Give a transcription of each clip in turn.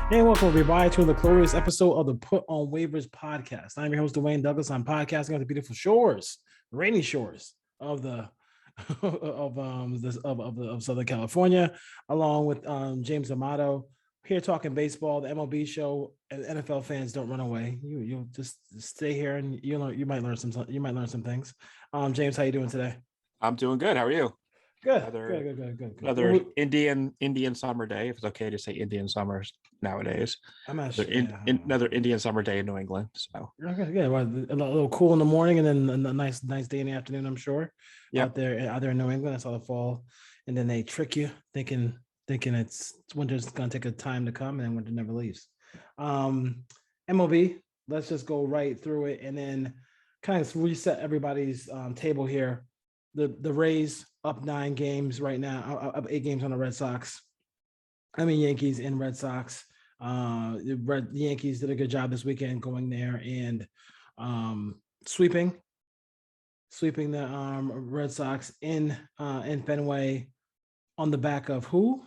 Hey, welcome everybody to the glorious episode of the Put On Waivers podcast. I'm your host, Dwayne Douglas. I'm podcasting on the beautiful shores, rainy shores of the of Southern California, along with James Amato. Here talking baseball, the MLB show, and NFL fans don't run away. You just stay here and you might learn some things. James, how you doing today? I'm doing good. How are you? Good. Another Indian summer day, if it's okay to say Indian summers nowadays. Another Indian summer day in New England. So okay, well, a little cool in the morning, and then a nice day in the afternoon. I'm sure. Out there in New England, I saw the fall, and then they trick you thinking it's winter's gonna take a time to come, and then winter never leaves. MLB. Let's just go right through it, and then kind of reset everybody's table here. The Rays up 9 games right now, up 8 games on the Red Sox. Yankees and Red Sox. The Yankees did a good job this weekend going there and sweeping the Red Sox in Fenway on the back of who?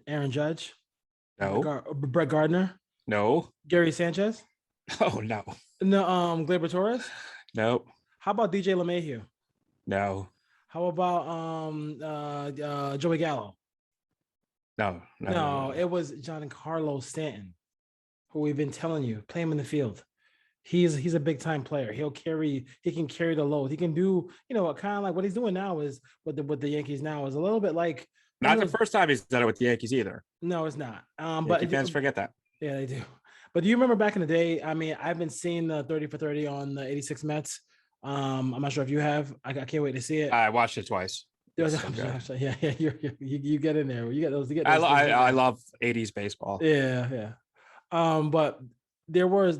Aaron Judge? No. Brett Gardner? No. Gary Sanchez? Oh no. No. Gleyber Torres? Nope. How about DJ LeMahieu? No. How about Joey Gallo? No, it was Giancarlo Stanton, who we've been telling you, play him in the field. He's a big time player. He can carry the load. He can do, kind of like what he's doing now is with the Yankees now is a little bit like not the first time he's done it with the Yankees either. No, it's not. But fans forget that. Yeah, they do. But do you remember back in the day? I've been seeing the 30 for 30 on the 86 Mets. I'm not sure if you have. I can't wait to see it. I watched it twice. Yeah, you get in there. You get those. I love 80s baseball. Yeah. But there were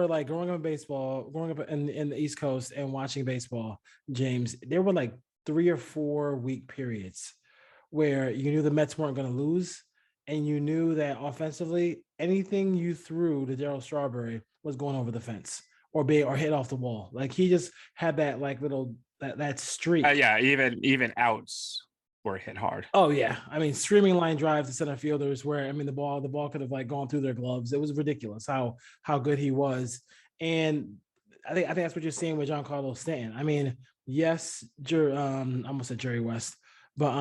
like growing up in baseball, growing up in the East Coast and watching baseball, James, there were like 3 or 4 week periods where you knew the Mets weren't going to lose, and you knew that offensively, anything you threw to Darryl Strawberry was going over the fence or hit off the wall. Like he just had that like little that streak. Even outs were hit hard. Oh yeah, streaming line drives to center fielders where the ball could have like gone through their gloves. It was ridiculous how good he was, and I think that's what you're seeing with Giancarlo Stanton. Yes, I almost said Jerry West, but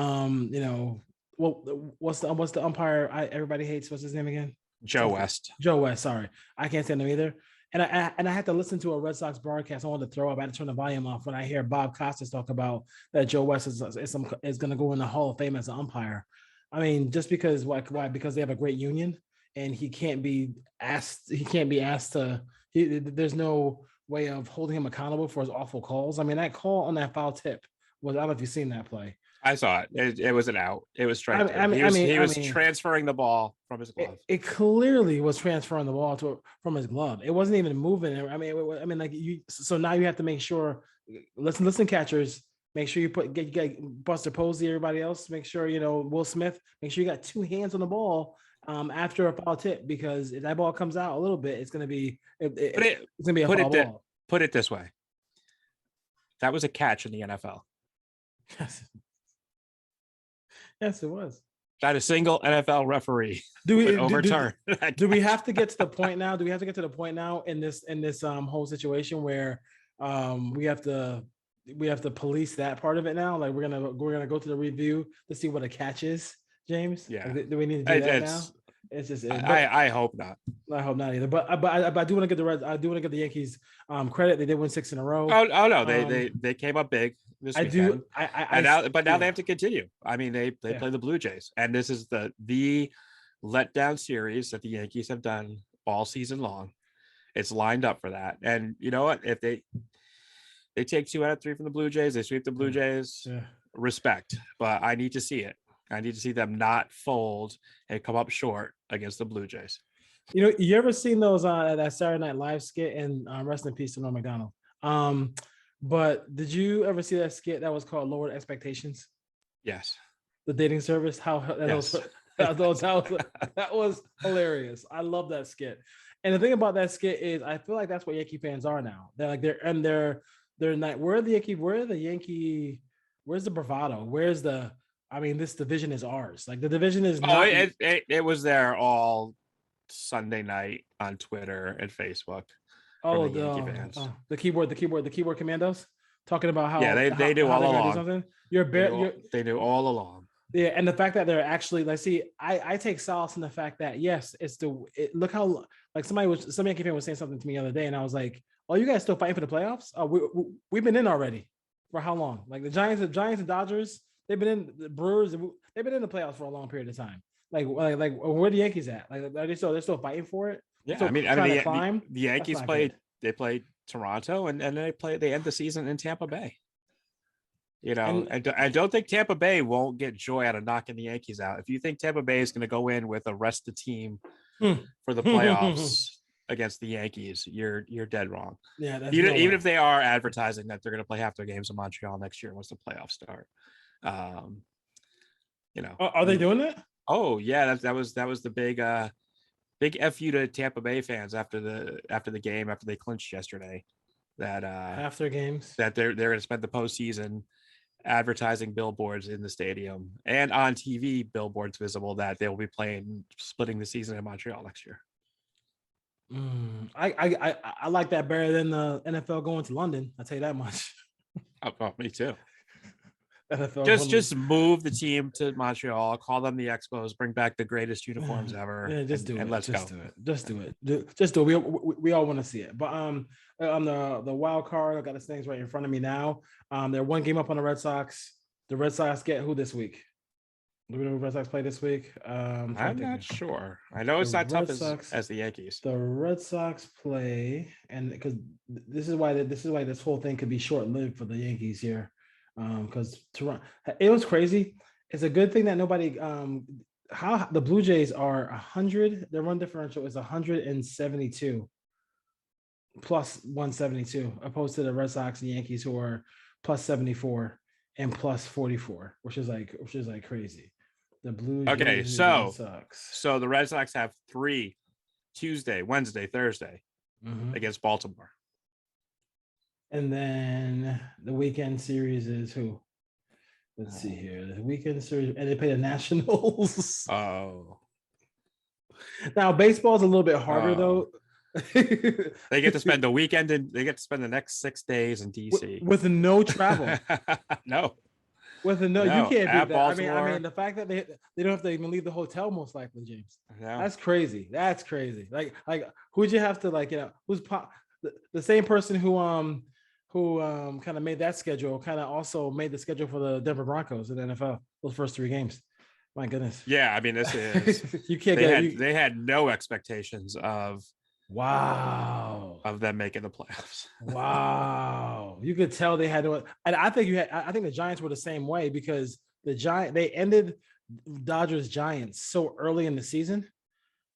what's the umpire everybody hates? What's his name again? Joe West. Sorry, I can't stand him either. And I had to listen to a Red Sox broadcast. I wanted to throw up. I had to turn the volume off when I hear Bob Costas talk about that Joe West is going to go in the Hall of Fame as an umpire. Just because why? Because they have a great union, and he can't be asked. There's no way of holding him accountable for his awful calls. That call on that foul tip was. I don't know if you've seen that play. I saw it. It was an out. It was straight. He was transferring the ball from his glove. It clearly was transferring the ball from his glove. It wasn't even moving. So now you have to make sure. Listen, catchers. Make sure you get Buster Posey. Everybody else. Make sure Will Smith. Make sure you got 2 hands on the ball after a foul tip, because if that ball comes out a little bit, it's going to be. It's going to be a foul ball. Put it this way. That was a catch in the NFL. Yes, it was. That a single NFL referee overturn. Do we have to get to the point now? Do we have to get to the point now in this whole situation where we have to police that part of it now? Like we're gonna go to the review to see what a catch is, James? Yeah. Do we need to do that now? It's just. I hope not. I hope not either. But I do want to give the Yankees credit. They did win 6 in a row. Oh no, they came up big this weekend. Now they have to continue. They play the Blue Jays, and this is the letdown series that the Yankees have done all season long. It's lined up for that, and you know what? If they take 2 out of 3 from the Blue Jays, they sweep the Blue Jays. Yeah. Respect, but I need to see it. I need to see them not fold and come up short against the Blue Jays. You ever seen those that Saturday Night Live skit? And rest in peace to Norm Macdonald. But did you ever see that skit that was called Lowered Expectations? Yes. The dating service. That was hilarious. I love that skit. And the thing about that skit is, I feel like that's what Yankee fans are now. They're not. Where's the bravado? Where's the? This division is ours. Like the division is. It was there all Sunday night on Twitter and Facebook. Oh, the keyboard commandos talking about how they do all along. Do they do all along. Yeah, and the fact that they're actually I take solace in the fact that yes, look how like some Yankee fan was saying something to me the other day, and I was like, "Oh, you guys still fighting for the playoffs? Oh, we've been in already for how long? Like the Giants and Dodgers, they've been in the Brewers, they've been in the playoffs for a long period of time. Like where are the Yankees at? Like are they're still fighting for it? Yeah, the Yankees played Toronto and they end the season in Tampa Bay. I don't think Tampa Bay won't get joy out of knocking the Yankees out. If you think Tampa Bay is going to go in with a rested team for the playoffs against the Yankees, you're dead wrong. Yeah, even if they are advertising that they're going to play half their games in Montreal next year once the playoffs start. Are they doing that? Oh yeah, that was the big fu to Tampa Bay fans after the game after they clinched yesterday. That half their games that they're going to spend the postseason advertising billboards in the stadium and on TV billboards visible that they will be splitting the season in Montreal next year. I like that better than the NFL going to London. I'll tell you that much. Oh, me too. NFL just move the team to Montreal, call them the Expos, bring back the greatest uniforms ever. Yeah, Let's go. Just do it. We all want to see it. But on the wild card, I got the things right in front of me now. They're one game up on the Red Sox. The Red Sox get who this week? Do we know who the Red Sox play this week? I'm not sure. I know it's not tough as the Yankees. The Red Sox play, and because this is why this whole thing could be short-lived for the Yankees here. Because Toronto, it was crazy. It's a good thing that nobody how the Blue Jays are 100, their run differential is 172 plus 172, opposed to the Red Sox and Yankees who are plus 74 and plus 44, which is like crazy. The Blue Jays. Okay, so the Red Sox have 3 Tuesday, Wednesday, Thursday against Baltimore. And then the weekend series is who? Let's see here. The weekend series, and they play the Nationals. Oh. Now baseball is a little bit harder though. They get to spend the weekend and they get to spend the next 6 days in DC with no travel. No. You can't do that. Baltimore. I mean, the fact that they don't have to even leave the hotel, most likely, James. No. That's crazy. Like who'd you have to who's the same person who kind of made that schedule, kind of also made the schedule for the Denver Broncos in the NFL, those first 3 games. My goodness. Yeah, I mean, this is you can't they had no expectations of them making the playoffs. Wow. You could tell they had to, and I think the Giants were the same way because they ended Dodgers Giants so early in the season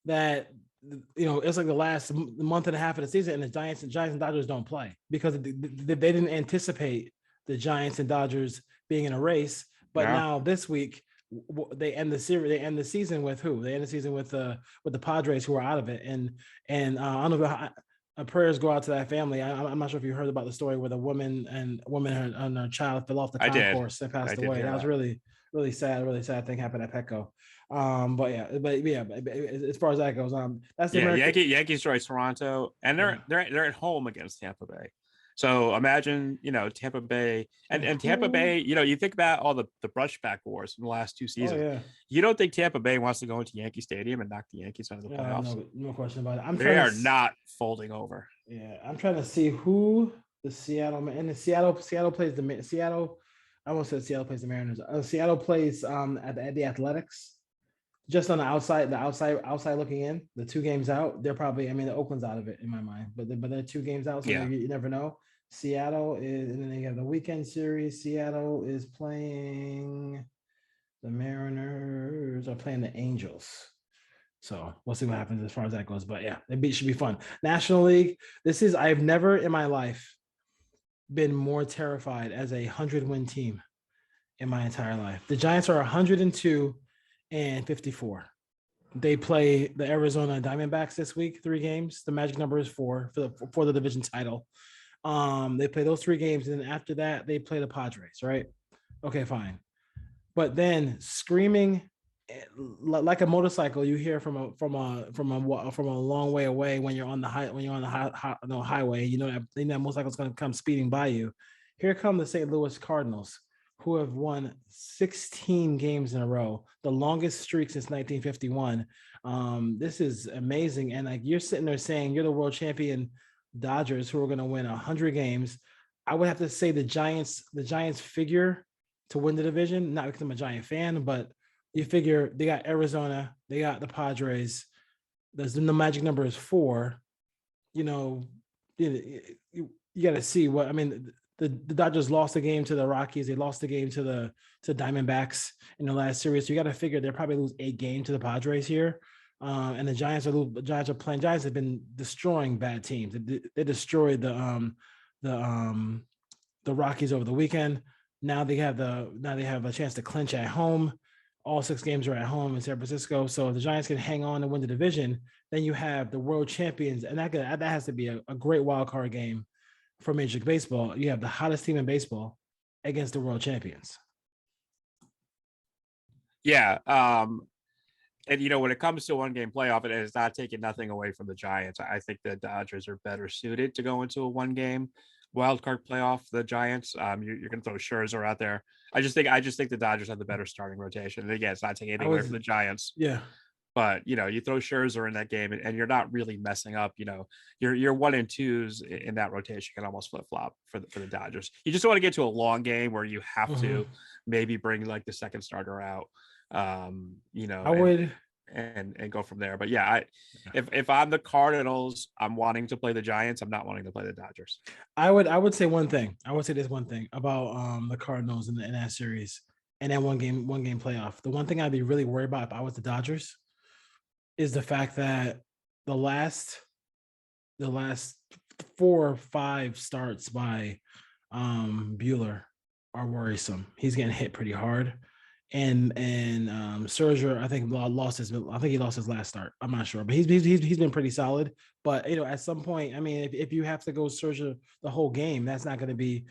that it's like the last month and a half of the season, and the Giants and Dodgers don't play because they didn't anticipate the Giants and Dodgers being in a race. But now this week they end the series. They end the season with who? They end the season with the Padres, who are out of it. And I don't know how, prayers go out to that family. I'm not sure if you heard about the story where the woman and her child fell off the concourse and passed away. That was really, really sad thing happened at Petco. But as far as that goes, that's the Yankees destroy Toronto, and they're at home against Tampa Bay. So imagine, Tampa Bay and Tampa Bay, you think about all the brushback wars in the last 2 seasons. Oh, yeah. You don't think Tampa Bay wants to go into Yankee Stadium and knock the Yankees out of the playoffs? No question about it. They are not folding over. Yeah, I'm trying to see who the Seattle plays the Seattle. I almost said Seattle plays the Mariners. Seattle plays at the Athletics. Just on the outside looking in, the 2 games out, they're probably, the Oakland's out of it in my mind, but they're 2 games out, so you never know. Seattle is, and then they have the weekend series. Seattle is playing the Mariners, are playing the Angels. So we'll see what happens as far as that goes. But yeah, it should be fun. National League, I've never in my life been more terrified as a 100-win team in my entire life. The Giants are 102 and 54. They play the Arizona Diamondbacks this week, 3 games. The magic number is 4 for the division title. They play those 3 games, and then after that, they play the Padres, right? Okay, fine. But then screaming like a motorcycle, you hear from a long way away when you're on the highway. You know that motorcycle's going to come speeding by you. Here come the St. Louis Cardinals, who have won 16 games in a row, the longest streak since 1951. This is amazing, and like you're sitting there saying you're the world champion Dodgers, who are going to win 100 games. I would have to say the Giants figure to win the division, not because I'm a Giant fan, but you figure they got Arizona, they got the Padres. The magic number is 4. You know, you got to see what I mean. The Dodgers lost the game to the Rockies. They lost the game to Diamondbacks in the last series. So you got to figure they'll probably lose 8 games to the Padres here. And the Giants are playing. Giants have been destroying bad teams. They destroyed the Rockies over the weekend. Now they have a chance to clinch at home. All 6 games are at home in San Francisco. So if the Giants can hang on and win the division, then you have the world champions, and that has to be a great wild card game for Major League Baseball. You have the hottest team in baseball against the world champions. Yeah. And, you know, when it comes to a 1-game playoff, it is not taking nothing away from the Giants. I think the Dodgers are better suited to go into a 1-game wild card playoff. The Giants, you're going to throw Scherzer out there. I just think the Dodgers have the better starting rotation. And again, it's not taking anything away from the Giants. Yeah. But, you know, you throw Scherzer in that game and you're not really messing up, you know, your 1 and 2s in that rotation can almost flip flop for the Dodgers. You just want to get to a long game where you have to maybe bring like the second starter out, you know, and go from there. But yeah, if I'm the Cardinals, I'm wanting to play the Giants. I'm not wanting to play the Dodgers. I would say one thing. I would say this one thing about the Cardinals in that series and that one game playoff. The one thing I'd be really worried about if I was the Dodgers is the fact that the last 4 or 5 starts by Buehler are worrisome. He's getting hit pretty hard. And Scherzer, I think he lost his last start. I'm not sure, but he's been pretty solid. But you know, at some point, I mean, if you have to go Scherzer the whole game, that's not going to be,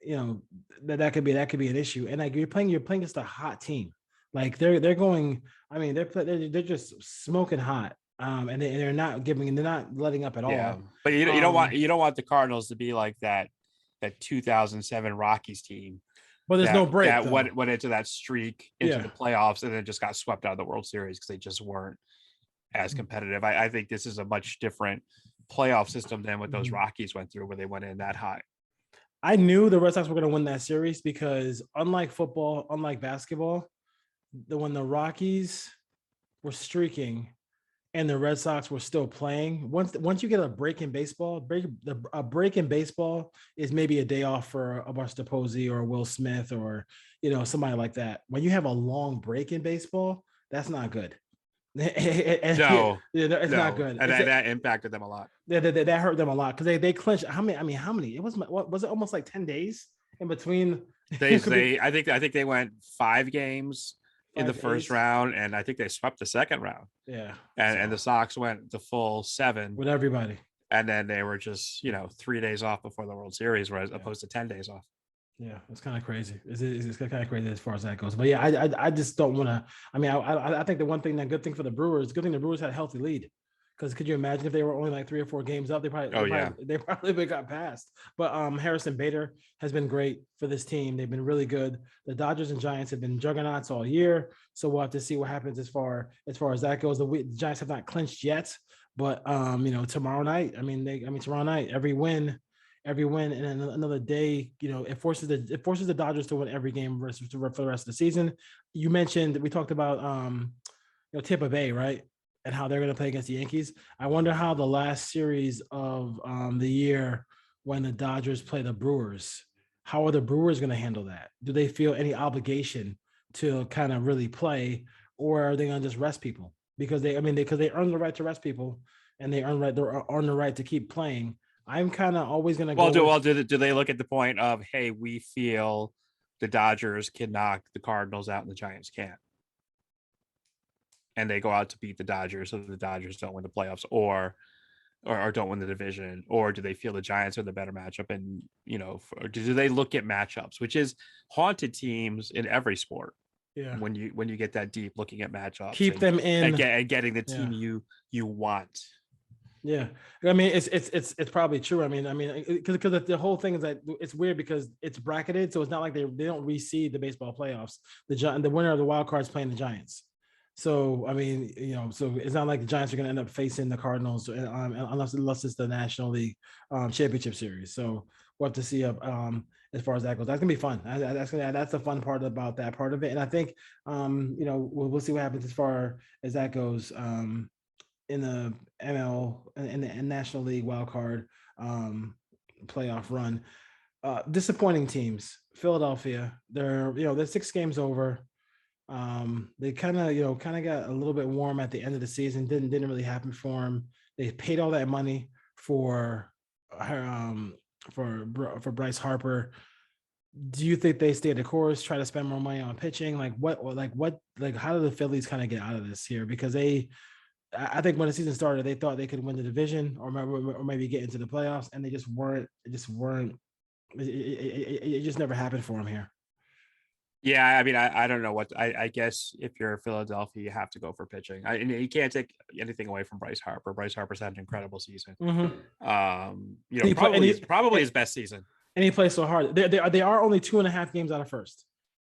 you know, that could be an issue. And like you're playing against a hot team. Like they're going. I mean, they're just smoking hot. And they're not letting up at all. But you don't want the Cardinals to be like that 2007 Rockies team. But there's no break. That went into that streak into the playoffs and then just got swept out of the World Series because they just weren't as competitive. I think this is a much different playoff system than what those Rockies went through, where they went in that high. I knew the Red Sox were going to win that series because unlike football, unlike basketball, when the Rockies were streaking and the Red Sox were still playing, once you get a break in baseball, a break in baseball is maybe a day off for a Buster Posey or Will Smith or, you know, somebody like that. When you have a long break in baseball, that's not good. It's not good. And that impacted them a lot. That hurt them a lot because they clinched. How many? It was it almost like 10 days in between? I think they went 5 games in the first round, and I think they swept the second round. Yeah. And the Sox went the full 7 with everybody. And then they were just, you know, 3 days off before the World Series, whereas opposed to 10 days off. Yeah, it's kind of crazy. It's kind of crazy as far as that goes. But yeah, I just don't want to. I mean, I think the good thing for the Brewers, good thing the Brewers had a healthy lead. Because could you imagine if they were only like 3 or 4 games up, they probably got passed. But Harrison Bader has been great for this team. They've been really good. The Dodgers and Giants have been juggernauts all year. So we'll have to see what happens as far as that goes. The Giants have not clinched yet, but you know, tomorrow night. Tomorrow night, every win, and then another day, you know, it forces the Dodgers to win every game for the rest of the season. You mentioned we talked about you know, Tampa Bay, right? And how they're going to play against the Yankees. I wonder how the last series of the year when the Dodgers play the Brewers, how are the Brewers going to handle that? Do they feel any obligation to kind of really play, or are they going to just rest people? Because they earn the right to rest people, and they earn the right to keep playing. I'm kind of always going to do they look at the point of, hey, we feel the Dodgers can knock the Cardinals out and the Giants can't, and they go out to beat the Dodgers so the Dodgers don't win the playoffs or don't win the division? Or do they feel the Giants are the better matchup? And, you know, do they look at matchups, which is haunted teams in every sport? Yeah. When you get that deep, looking at matchups, keep them in and getting the team you want. Yeah, I mean it's probably true. I mean because the whole thing is that it's weird because it's bracketed, so it's not like they don't reseed the baseball playoffs. The winner of the wild card is playing the Giants. So I mean, so it's not like the Giants are going to end up facing the Cardinals unless it's the National League Championship Series. So we'll have to see as far as that goes. That's gonna be fun. That's the fun part about that part of it. And I think we'll see what happens as far as that goes. In the ML in the National League wild card playoff run. Disappointing teams. Philadelphia, they're 6 games over. They kind of got a little bit warm at the end of the season. Didn't really happen for them. They paid all that money for Bryce Harper. Do you think they stay the course, try to spend more money on pitching? How do the Phillies kind of get out of this here? Because I think when the season started, they thought they could win the division or maybe get into the playoffs, and they just weren't. It just never happened for them here. Yeah, I mean, I don't know what. I guess if you're Philadelphia, you have to go for pitching. And you can't take anything away from Bryce Harper. Bryce Harper's had an incredible season. Mm-hmm. Probably his best season. And he plays so hard. They are only 2.5 games out of first.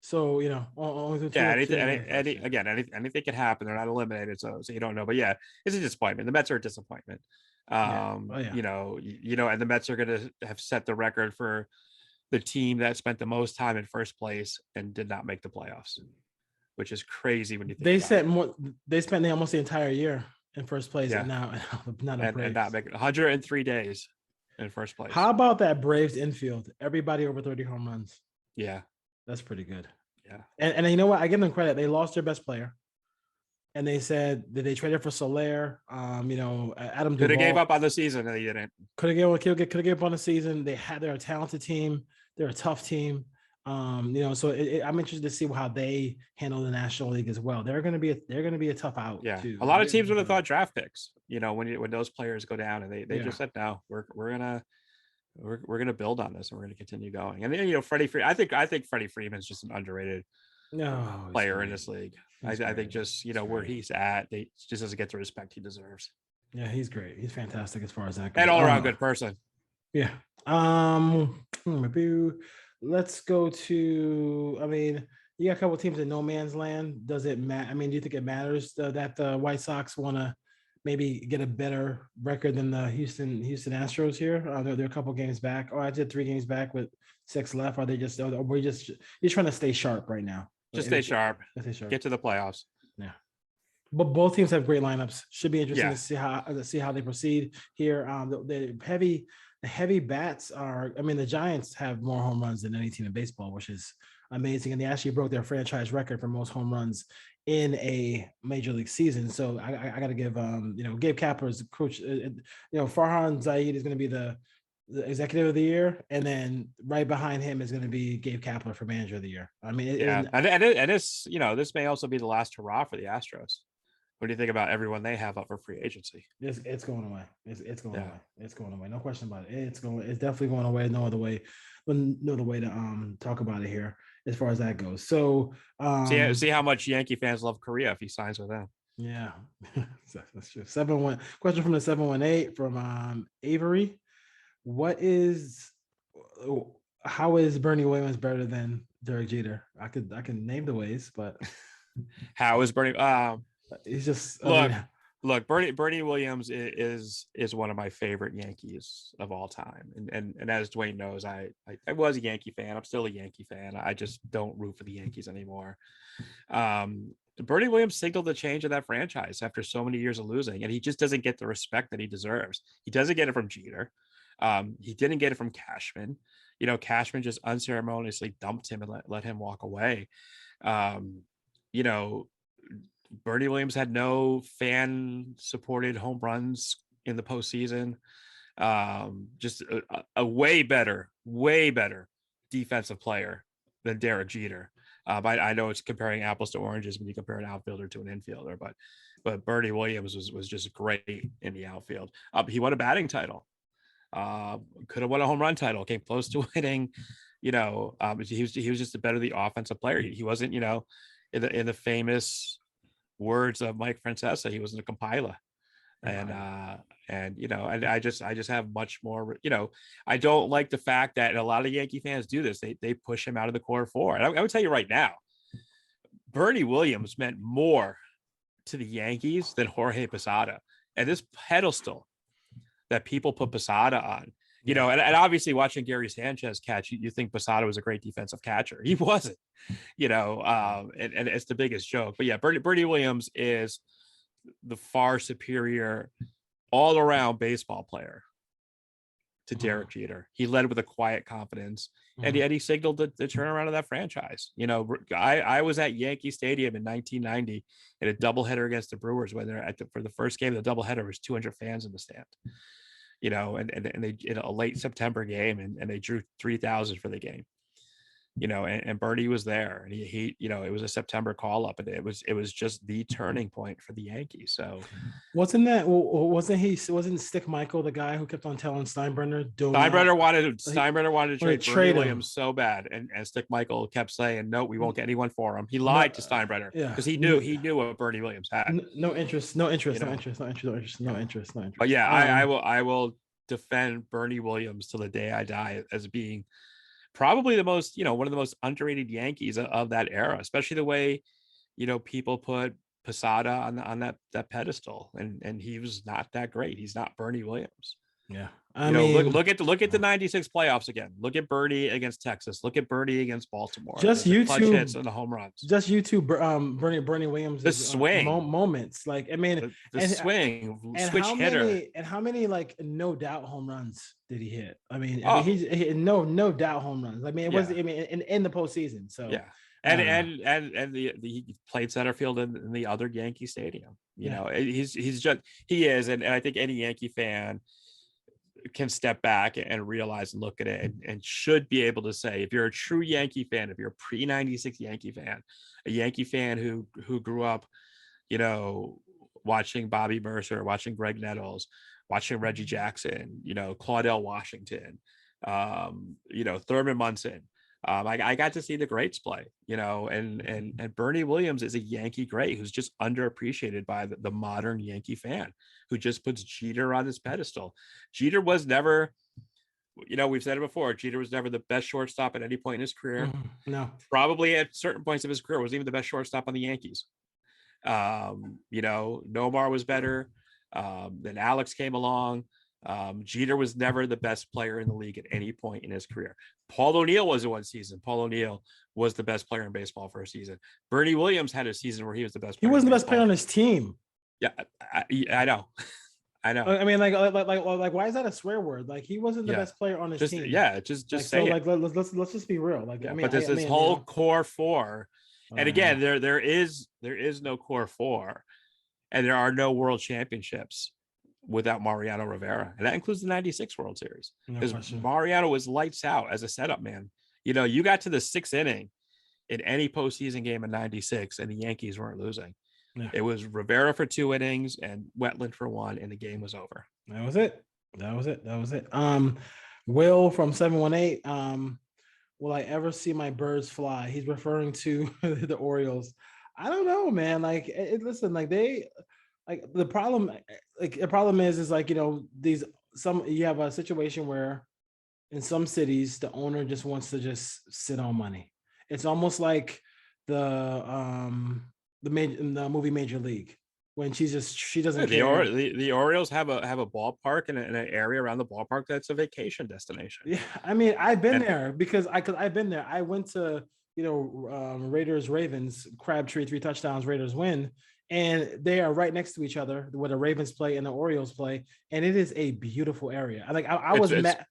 So only anything could happen. They're not eliminated, so you don't know. But yeah, it's a disappointment. The Mets are a disappointment. And the Mets are going to have set the record for the team that spent the most time in first place and did not make the playoffs, which is crazy when you think they spent almost the entire year in first place, and now not make 103 days in first place. How about that Braves infield? Everybody over 30 home runs. Yeah. That's pretty good. Yeah. And you know what? I give them credit. They lost their best player. And they said that they traded for Soler. Adam Duvall. Could have gave up on the season and they didn't. Could have gave up on the season. They're a talented team. They're a tough team. So I'm interested to see how they handle the National League as well. They're going to be a tough out. Yeah. Too. A lot of teams would have thought draft picks, when those players go down, and they just said, no, we're gonna build on this and we're gonna continue going. And then Freddie I think Freddie Freeman's just an underrated player in this league. I think just where he's at, they just doesn't get the respect he deserves. Yeah, he's great. He's fantastic as far as that goes. And all around good person. Yeah. Let's go to. I mean, you got a couple of teams in no man's land. Does it matter? I mean, do you think it matters that the White Sox want to maybe get a better record than the Houston Astros here? They're a couple games back. I did 3 games back with 6 left. Are they just? You're trying to stay sharp right now. Just stay sharp. Get to the playoffs. Yeah. But both teams have great lineups. Should be interesting to see how they proceed here. The heavy bats are. I mean, the Giants have more home runs than any team in baseball, which is amazing. And they actually broke their franchise record for most home runs in a major league season. So I got to give Gabe Kapler's coach. Farhan Zaid is going to be the executive of the year, and then right behind him is going to be Gabe Kapler for manager of the year. I mean, and this this may also be the last hurrah for the Astros. What do you think about everyone they have up for free agency? It's going away. It's going away. It's going away. No question about it. It's definitely going away. No other way to talk about it here as far as that goes. So see how much Yankee fans love Korea if he signs with them. Yeah, that's true. 7-1 question from the 718 from Avery. How is Bernie Williams better than Derek Jeter? I can name the ways, but how is Bernie? He's just look. Bernie Williams is one of my favorite Yankees of all time, and as Dwayne knows, I was a Yankee fan. I'm still a Yankee fan. I just don't root for the Yankees anymore. Bernie Williams signaled the change of that franchise after so many years of losing, and he just doesn't get the respect that he deserves. He doesn't get it from Jeter. He didn't get it from Cashman. Cashman just unceremoniously dumped him and let him walk away. Bernie Williams had no fan supported home runs in the postseason. Just a way better defensive player than Derek Jeter. I know it's comparing apples to oranges when you compare an outfielder to an infielder, but Bernie Williams was just great in the outfield. He won a batting title. Could have won a home run title, came close to winning. He was just a better the offensive player. He wasn't, in the famous words of Mike Francesa, he was a compiler. And I just have much more, I don't like the fact that a lot of Yankee fans do this. They push him out of the core four. And I would tell you right now, Bernie Williams meant more to the Yankees than Jorge Posada. And this pedestal that people put Posada on, and obviously watching Gary Sanchez catch, you think Posada was a great defensive catcher. He wasn't, and it's the biggest joke. But yeah, Bernie Williams is the far superior all around baseball player to Derek Jeter. He led with a quiet confidence, and he signaled the turnaround of that franchise. I was at Yankee Stadium in 1990 in a doubleheader against the Brewers when they're for the first game of the doubleheader was 200 fans in the stand. And they in a late September game, and they drew 3,000 for the game. And Bernie was there, and he it was a September call up, and it was just the turning point for the Yankees. So wasn't Stick Michael the guy who kept on telling Steinbrenner wanted to trade Williams so bad, and Stick Michael kept saying, no, we won't get anyone for him. He lied to Steinbrenner because he knew what Bernie Williams had. No interest. But yeah, I will defend Bernie Williams till the day I die as being probably the most, one of the most underrated Yankees of that era, especially the way, people put Posada on that pedestal, and he was not that great. He's not Bernie Williams. Yeah. Look at the 96 playoffs again. Look at Bernie against Texas. Look at Bernie against Baltimore. Just YouTube hits and the home runs. Just YouTube Bernie Williams. The swing moments. Like, I mean, the swing, switch hitter. And how many like no doubt home runs did he hit? I mean, he no doubt home runs. I mean, it was in the postseason. So yeah. And he played center field in the other Yankee Stadium. He is, and I think any Yankee fan can step back and realize and look at it and should be able to say, if you're a true Yankee fan, if you're a pre-96 Yankee fan, a Yankee fan who grew up, watching Bobby Mercer, watching Greg Nettles, watching Reggie Jackson, Claudell Washington, Thurman Munson. I got to see the greats play, and Bernie Williams is a Yankee great who's just underappreciated by the modern Yankee fan, who just puts Jeter on this pedestal. Jeter was never, we've said it before, Jeter was never the best shortstop at any point in his career. No. Probably at certain points of his career wasn't even the best shortstop on the Yankees. Nomar was better. Then Alex came along. Jeter was never the best player in the league at any point in his career. Paul O'Neill was in one season. Paul O'Neill was the best player in baseball for a season. Bernie Williams had a season where he was the best player. He wasn't the best player on his team. Yeah, I know. I mean, like, why is that a swear word? Like, he wasn't the best player on his team. Yeah, just say so, it. Like, let's just be real. Like, I mean, but there's this whole core four, and again, there is no core four, and there are no world championships without Mariano Rivera, and that includes the 96 World Series, because Mariano was lights out as a setup man. You got to the sixth inning in any postseason game in 96 and the Yankees weren't losing. Yeah. It was Rivera for 2 innings and Wetland for 1, and the game was over. That was it. Will from 718, will I ever see my birds fly? He's referring to the Orioles. I don't know, man. Like, listen, like the problem is like, you have a situation where in some cities the owner just wants to just sit on money. It's almost like the movie Major League, when she doesn't care. The Orioles have a ballpark and an area around the ballpark that's a vacation destination. Yeah, I mean, I've been there because I've been there. I went to Raiders Ravens, Crabtree 3 touchdowns, Raiders win. And they are right next to each other where the Ravens play and the Orioles play. And it is a beautiful area. I was mad.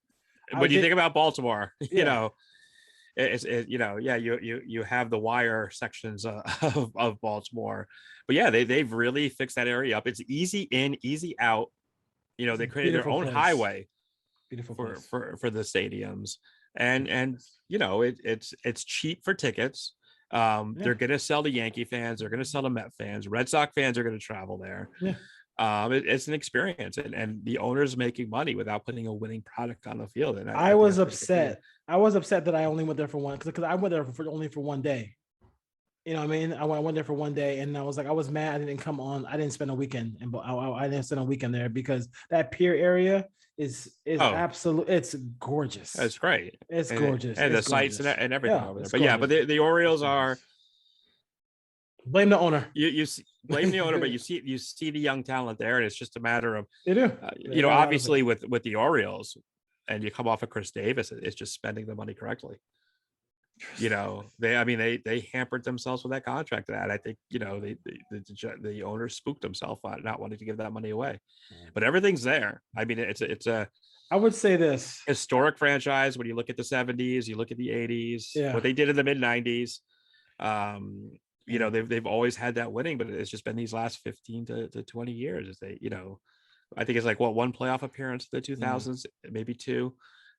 When you think about Baltimore, you have the wire sections of Baltimore, but yeah, they've really fixed that area up. It's easy in, easy out. They created their own highway for the stadiums, and it's cheap for tickets. They're going to sell to Yankee fans. They're going to sell to Met fans. Red Sox fans are going to travel there. Yeah. It's an experience, and the owner's making money without putting a winning product on the field. And I was upset. I was upset that I only went there for one, because I went there only for one day. You know what I mean? I went there for one day, and I was like, I was mad I didn't come on. I didn't spend a weekend, and I didn't spend a weekend there because that pier area is absolute. It's gorgeous. It's great. It's gorgeous. And it's the sights gorgeous. and everything over there. But gorgeous. but the Orioles are. Blame the owner. You blame the owner, but you see the young talent there, and it's just a matter of they do. Obviously with the Orioles, and you come off of Chris Davis, it's just spending the money correctly. They hampered themselves with that contract. That I think the owner spooked himself on not wanting to give that money away, but everything's there. I mean, it's a. I would say this historic franchise. When you look at the 70s, you look at the 80s, what they did in the mid 90s. They've always had that winning, but it's just been these last 15 to 20 years. As they, I think it's like one playoff appearance in the 2000s, maybe two.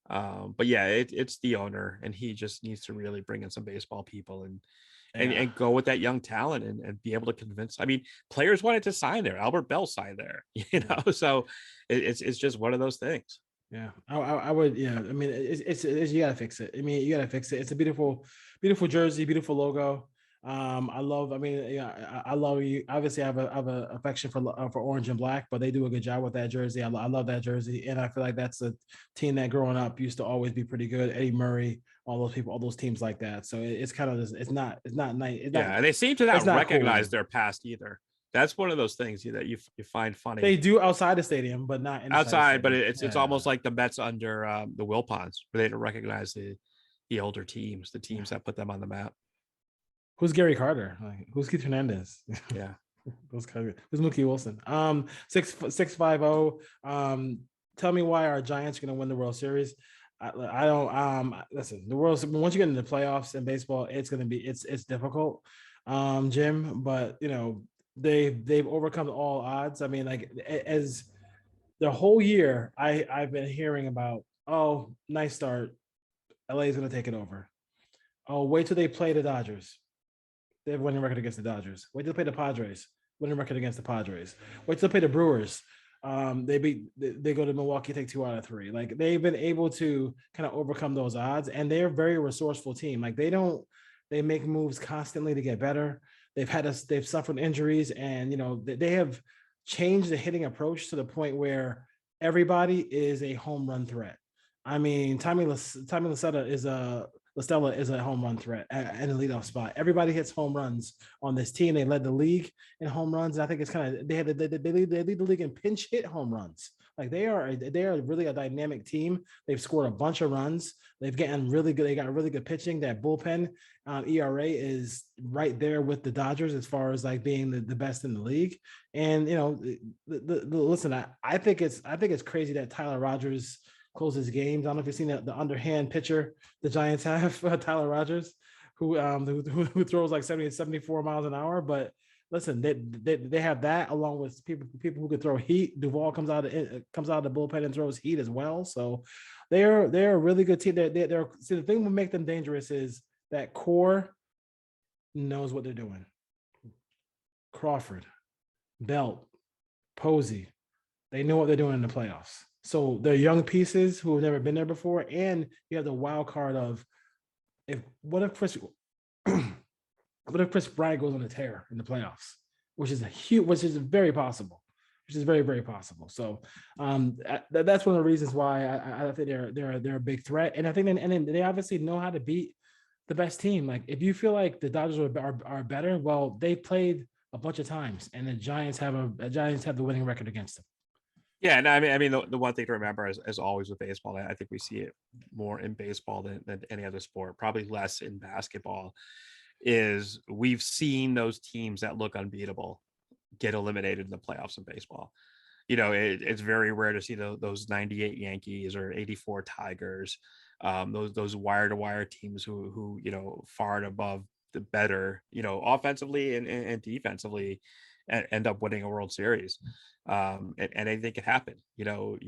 But yeah, it's the owner, and he just needs to really bring in some baseball people and go with that young talent and be able to convince. I mean, players wanted to sign there. Albert Bell signed there, so it's just one of those things. Yeah, I would. Yeah, I mean, it's you gotta fix it. I mean, you gotta fix it. It's a beautiful jersey, beautiful logo. I love. I mean, I love you. Obviously, I have a affection for orange and black, but they do a good job with that jersey. I love that jersey, and I feel like that's a team that growing up used to always be pretty good. Eddie Murray, all those people, all those teams like that. So it's kind of this. It's not nice. And they seem to not recognize their past either. That's one of those things that you find funny. They do outside the stadium, but not outside. But it's almost like the Mets under the Wilpons, where they don't recognize the older teams, the teams that put them on the map. Who's Gary Carter? Who's Keith Hernandez? Yeah. Who's Mookie Wilson? 650. Tell me why our Giants are going to win the World Series. I don't. Listen, the World. Once you get into the playoffs in baseball, it's going to be it's difficult, Jim. But they've overcome all odds. I mean, like as the whole year, I've been hearing about. Oh, nice start. LA is going to take it over. Oh, wait till they play the Dodgers. They have a winning record against the Dodgers. Wait till they play the Padres. Winning record against the Padres. Wait till they play the Brewers. They go to Milwaukee, take 2 out of 3. Like they've been able to kind of overcome those odds, and they're a very resourceful team. Like they make moves constantly to get better. They've suffered injuries, and they have changed the hitting approach to the point where everybody is a home run threat. I mean, Tommy La Stella is a home run threat and a leadoff spot. Everybody hits home runs on this team. They led the league in home runs. And I think it's kind of they lead the league in pinch hit home runs. Like they are really a dynamic team. They've scored a bunch of runs. They've gotten really good. They got really good pitching. That bullpen ERA is right there with the Dodgers as far as like being the best in the league. And listen, I think it's crazy that Tyler Rogers closes games. I don't know if you've seen the underhand pitcher the Giants have, Tyler Rogers, who throws like 70 and 74 miles an hour. But listen, they have that along with people who could throw heat. Duvall comes out of the bullpen and throws heat as well. So they're a really good team. They're see, the thing that make them dangerous is that core knows what they're doing. Crawford, Belt, Posey, they know what they're doing in the playoffs. So they're young pieces who have never been there before, and you have the wild card of what if Chris Bryant goes on a tear in the playoffs, which is very possible, very, very possible. So that's one of the reasons why I think they're a big threat, and I think and they obviously know how to beat the best team. Like if you feel like the Dodgers are better, well, they played a bunch of times, and the Giants have the winning record against them. Yeah, and I mean the one thing to remember as always with baseball, I think we see it more in baseball than any other sport, probably less in basketball, is we've seen those teams that look unbeatable get eliminated in the playoffs in baseball. It's very rare to see those 98 Yankees or 84 Tigers, those wire-to-wire teams who far and above the better, offensively and defensively, and end up winning a World Series. And anything can happen. You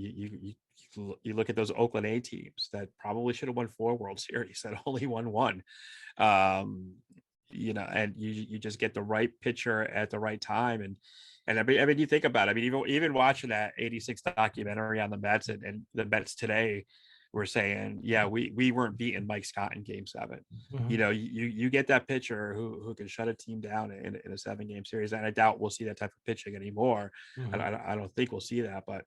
look at those Oakland A teams that probably should have won 4 World Series that only won 1. And you just get the right pitcher at the right time. And I mean, you think about it. I mean, even watching that '86 documentary on the Mets and the Mets today, were saying, yeah, we weren't beating Mike Scott in Game 7. You know, you get that pitcher who can shut a team down in a 7-game series, and I doubt we'll see that type of pitching anymore. And I don't think we'll see that, but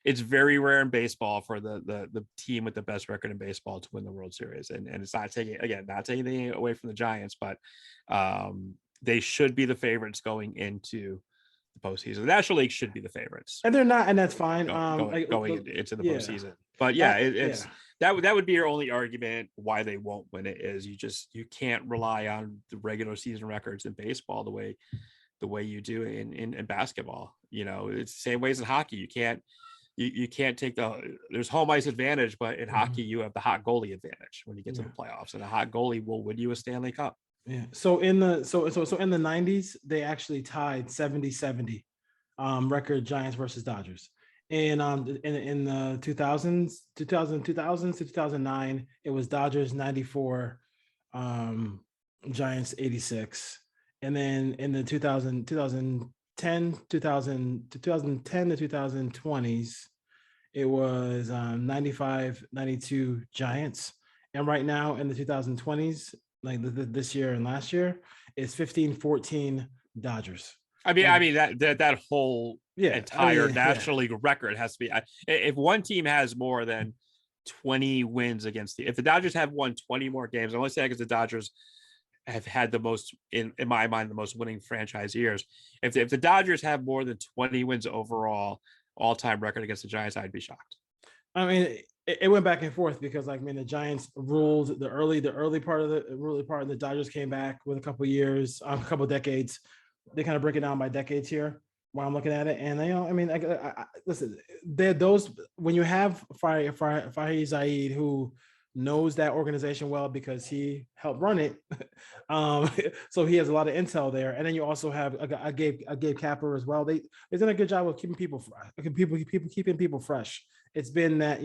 it's very rare in baseball for the team with the best record in baseball to win the World Series, and it's not taking anything away from the Giants, but they should be the favorites going into the postseason. The National League should be the favorites, and they're not, and that's fine. Going into the postseason, but that would be your only argument why they won't win it, is you can't rely on the regular season records in baseball the way you do in basketball. You know, it's the same way as in hockey. You can't take there's home ice advantage, but in hockey you have the hot goalie advantage when you get to the playoffs, and a hot goalie will win you a Stanley Cup. Yeah. So in the in the 90s, they actually tied 70-70 record, Giants versus Dodgers. And in the 2000s to 2009, it was Dodgers 94, Giants 86. And then in the 2010 to 2020s, it was 95-92 Giants. And right now in the 2020s, like this year and last year, it's 15-14 Dodgers. I mean that whole entire National League record has to be, if one team has more than 20 wins against if the Dodgers have won 20 more games, I want to say because the Dodgers have had the most, in my mind, the most winning franchise years. If the Dodgers have more than 20 wins overall, all-time record against the Giants, I'd be shocked. I mean, it went back and forth because, the Giants ruled the early part, and the Dodgers came back with a couple years, a couple decades. They kind of break it down by decades here while I'm looking at it. And, listen, those, when you have Farid Zaid, who knows that organization well because he helped run it, so he has a lot of intel there. And then you also have a Gabe Kapler as well. They've done a good job of keeping people fresh. It's been that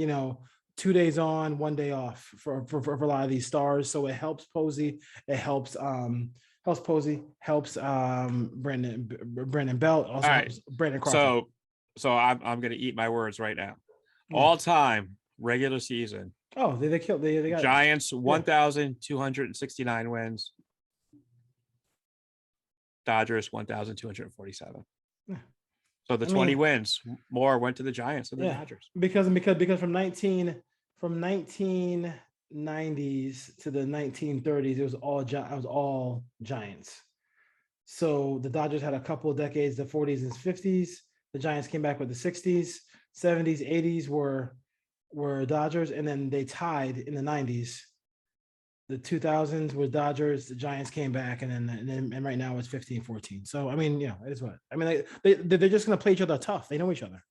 2 days on, 1 day off for a lot of these stars. So it helps Posey. It helps Posey, helps Brandon Belt, also helps Brandon Crawford. So I'm going to eat my words right now. All time regular season. Oh, they killed. They got Giants 1,269 wins. Dodgers 1,247. Yeah. So the 20 wins more went to the Giants than the Dodgers. Because from 1990s to the 1930s, it was all Giants. So the Dodgers had a couple of decades, the 40s and 50s. The Giants came back with the 60s, 70s, 80s were Dodgers, and then they tied in the 90s. The 2000s were Dodgers, the Giants came back, and right now it's 15-14. So it is what they're just gonna play each other tough. They know each other.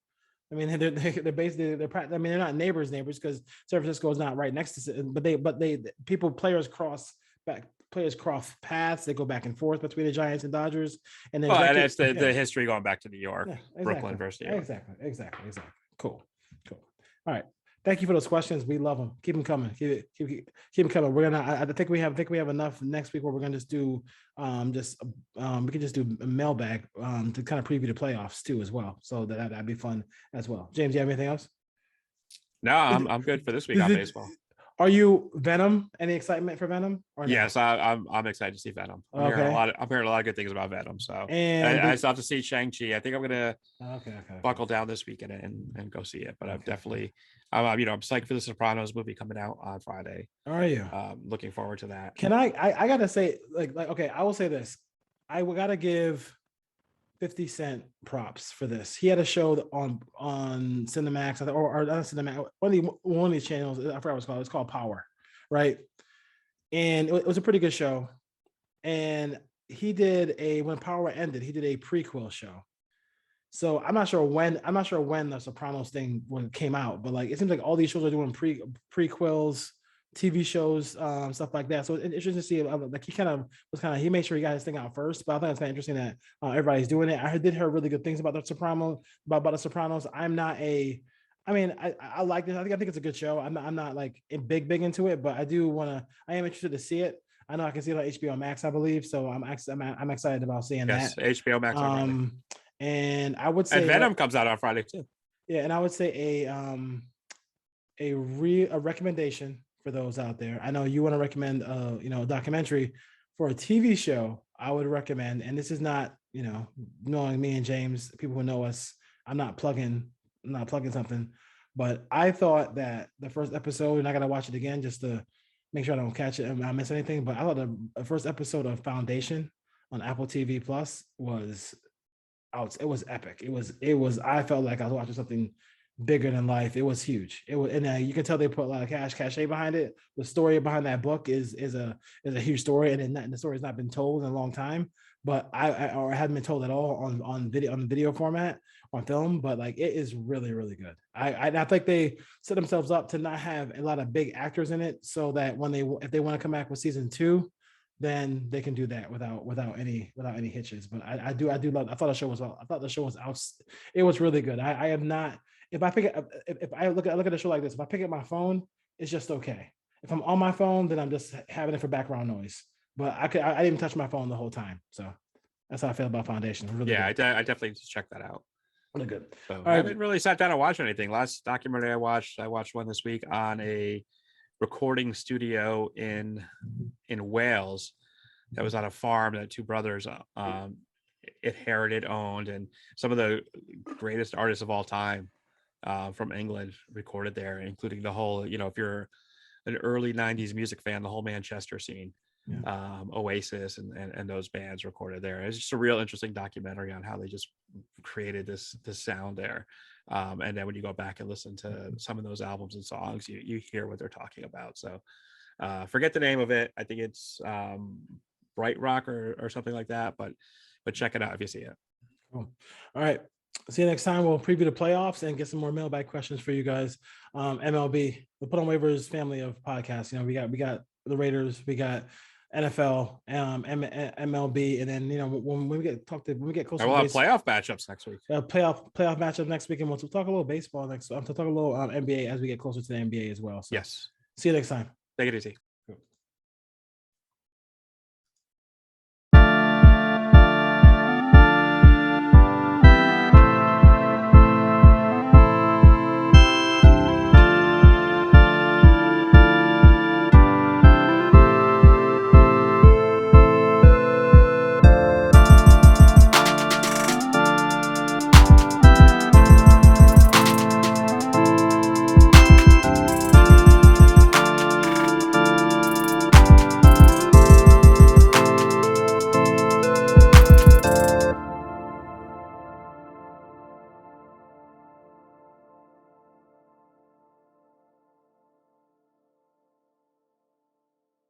They're basically they're not neighbors because San Francisco is not right next to it, but players cross paths. They go back and forth between the Giants and Dodgers, and then and it's the history going back to New York, exactly. Brooklyn versus New York. Exactly. Cool. All right. Thank you for those questions. We love them. Keep them coming. Keep them coming. We're gonna. I think we have enough next week where we're gonna just do we can just do a mailbag to kind of preview the playoffs too as well. So that'd be fun as well. James, do you have anything else? No, I'm good for this week on baseball. Are you Venom? Any excitement for Venom? Or no? Yes, I'm excited to see Venom. I'm hearing a lot of good things about Venom. So I still have to see Shang-Chi. I think I'm gonna buckle down this weekend and go see it. But I'm definitely I'm psyched for the Sopranos movie coming out on Friday. Are you? Looking forward to that. Can I gotta say okay, I will say this. I gotta give 50 Cent props for this. He had a show on Cinemax, or not Cinemax, one of these channels. I forgot what it's called. It's called Power, right? And it was a pretty good show. And he did when Power ended, he did a prequel show. So I'm not sure when the Sopranos thing came out, but it seems like all these shows are doing prequels, TV shows, stuff like that. So it's interesting to see. He made sure he got his thing out first. But I think it's kind of interesting that everybody's doing it. I did hear really good things about the Sopranos. I'm not I like this. I think it's a good show. I'm not big into it, but I am interested to see it. I know I can see it on HBO Max, I believe. So I'm excited about seeing that. HBO Max. And I would say Venom comes out on Friday too. Yeah, and I would say a recommendation for those out there. I know you want to recommend a documentary. For a TV show, I would recommend, and this is not, knowing me and James, people who know us, I'm not plugging something, but I thought that the first episode, and I gotta watch it again just to make sure I don't catch it and I miss anything. But I thought the first episode of Foundation on Apple TV Plus was out. It was epic. It was. I felt like I was watching something bigger than life. It was huge. It was, and you can tell they put a lot of cachet behind it. The story behind that book is a huge story, and the story has not been told in a long time. But I hadn't been told at all on video format on film. But like it is really really good. I think they set themselves up to not have a lot of big actors in it, so that if they want to come back with season 2, then they can do that without any hitches. But I love. I thought the show was out. It was really good. I have not. If I look at a show like this, if I pick up my phone, it's just okay. If I'm on my phone, then I'm just having it for background noise. But I didn't even touch my phone the whole time. So that's how I feel about Foundation. Really I definitely need to check that out. Really good. So I haven't really sat down and watched anything. Last documentary I watched one this week on a recording studio in Wales that was on a farm that two brothers inherited, owned, and some of the greatest artists of all time from England recorded there, including the whole, if you're an early 90s music fan, the whole Manchester scene, Oasis and those bands recorded there. It's just a real interesting documentary on how they just created this sound there. And then when you go back and listen to some of those albums and songs, you hear what they're talking about. So forget the name of it. I think it's Bright Rock or something like that, but check it out if you see it. Cool. All right. See you next time. We'll preview the playoffs and get some more mailbag questions for you guys. MLB, the Put on Waivers family of podcasts. We got the Raiders, we got NFL, MLB, and then when we get closer, we'll have playoff matchups next week. Playoff matchup next week, and we'll talk a little baseball next. To talk a little NBA as we get closer to the NBA as well. So yes. See you next time. Take it easy.